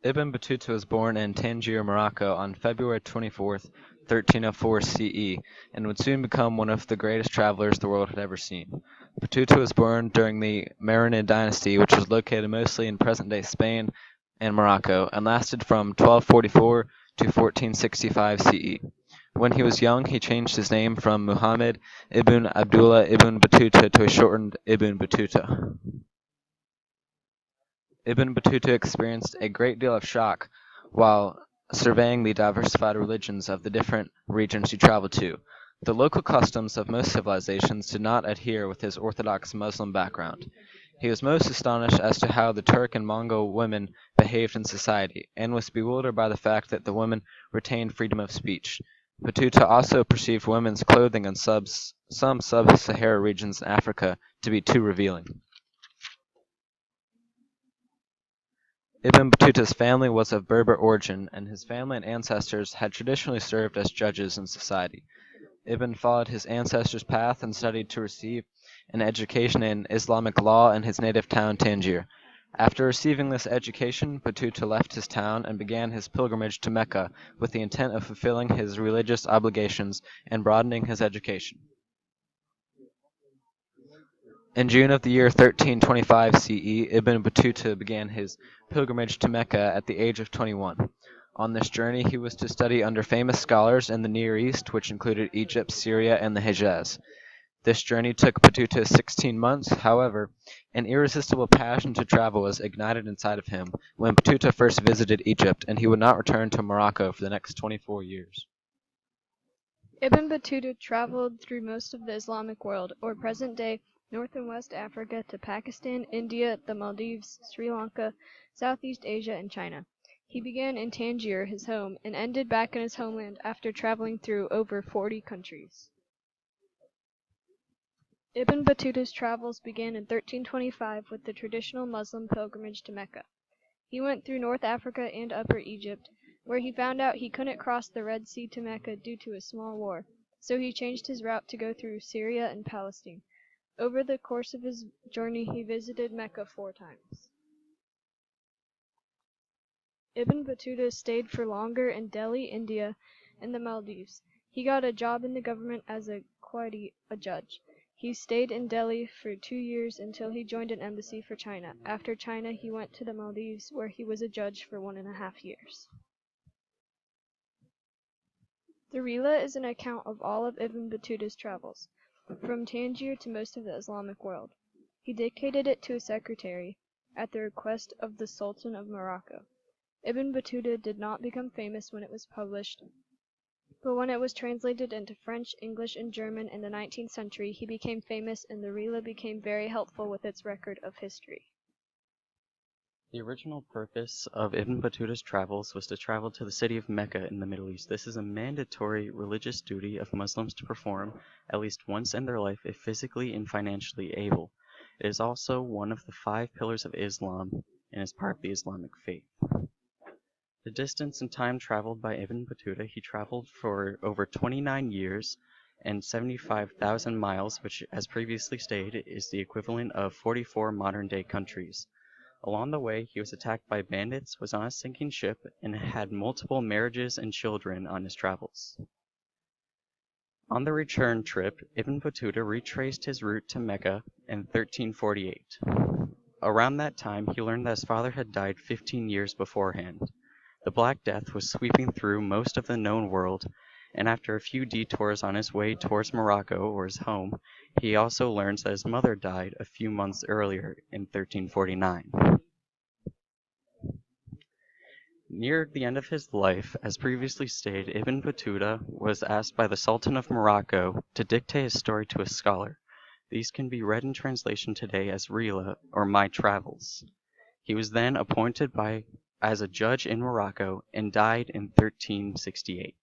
Ibn Battuta was born in Tangier, Morocco on February 24th, 1304 CE, and would soon become one of the greatest travelers the world had ever seen. Battuta was born during the Marinid dynasty, which was located mostly in present-day Spain and Morocco, and lasted from 1244 to 1465 CE. When he was young, he changed his name from Muhammad ibn Abdullah ibn Battuta to a shortened Ibn Battuta. Ibn Battuta experienced a great deal of shock while surveying the diversified religions of the different regions he traveled to. The local customs of most civilizations did not adhere with his orthodox Muslim background. He was most astonished as to how the Turk and Mongol women behaved in society, and was bewildered by the fact that the women retained freedom of speech. Battuta also perceived women's clothing in some sub-Sahara regions in Africa to be too revealing. Ibn Battuta's family was of Berber origin, and his family and ancestors had traditionally served as judges in society. Ibn followed his ancestors' path and studied to receive an education in Islamic law in his native town Tangier. After receiving this education, Battuta left his town and began his pilgrimage to Mecca with the intent of fulfilling his religious obligations and broadening his education. In June of the year 1325 CE, Ibn Battuta began his pilgrimage to Mecca at the age of 21. On this journey, he was to study under famous scholars in the Near East, which included Egypt, Syria, and the Hejaz. This journey took Battuta 16 months. However, an irresistible passion to travel was ignited inside of him when Battuta first visited Egypt, and he would not return to Morocco for the next 24 years. Ibn Battuta traveled through most of the Islamic world, or present-day North and West Africa, to Pakistan, India, the Maldives, Sri Lanka, Southeast Asia, and China. He began in Tangier, his home, and ended back in his homeland after traveling through over 40 countries. Ibn Battuta's travels began in 1325 with the traditional Muslim pilgrimage to Mecca. He went through North Africa and Upper Egypt, where he found out he couldn't cross the Red Sea to Mecca due to a small war, so he changed his route to go through Syria and Palestine. Over the course of his journey, he visited Mecca 4 times. Ibn Battuta stayed for longer in Delhi, India, and the Maldives. He got a job in the government as a qadi, a judge. He stayed in Delhi for 2 years until he joined an embassy for China. After China, he went to the Maldives, where he was a judge for 1.5 years. The Rila is an account of all of Ibn Battuta's travels, from Tangier to most of the Islamic world. He dictated it to a secretary, at the request of the Sultan of Morocco. Ibn Battuta did not become famous when it was published, but when it was translated into French, English, and German in the 19th century, he became famous, and the Rila became very helpful with its record of history. The original purpose of Ibn Battuta's travels was to travel to the city of Mecca in the Middle East. This is a mandatory religious duty of Muslims to perform at least once in their life if physically and financially able. It is also one of the 5 pillars of Islam and is part of the Islamic faith. The distance and time traveled by Ibn Battuta, he traveled for over 29 years and 75,000 miles, which, as previously stated, is the equivalent of 44 modern-day countries. Along the way, he was attacked by bandits, was on a sinking ship, and had multiple marriages and children on his travels. On the return trip, Ibn Battuta retraced his route to Mecca in 1348. Around that time, he learned that his father had died 15 years beforehand. The Black Death was sweeping through most of the known world, and after a few detours on his way towards Morocco, or his home, he also learns that his mother died a few months earlier in 1349. Near the end of his life, as previously stated, Ibn Battuta was asked by the Sultan of Morocco to dictate his story to a scholar. These can be read in translation today as Rila, or My Travels. He was then appointed as a judge in Morocco and died in 1368.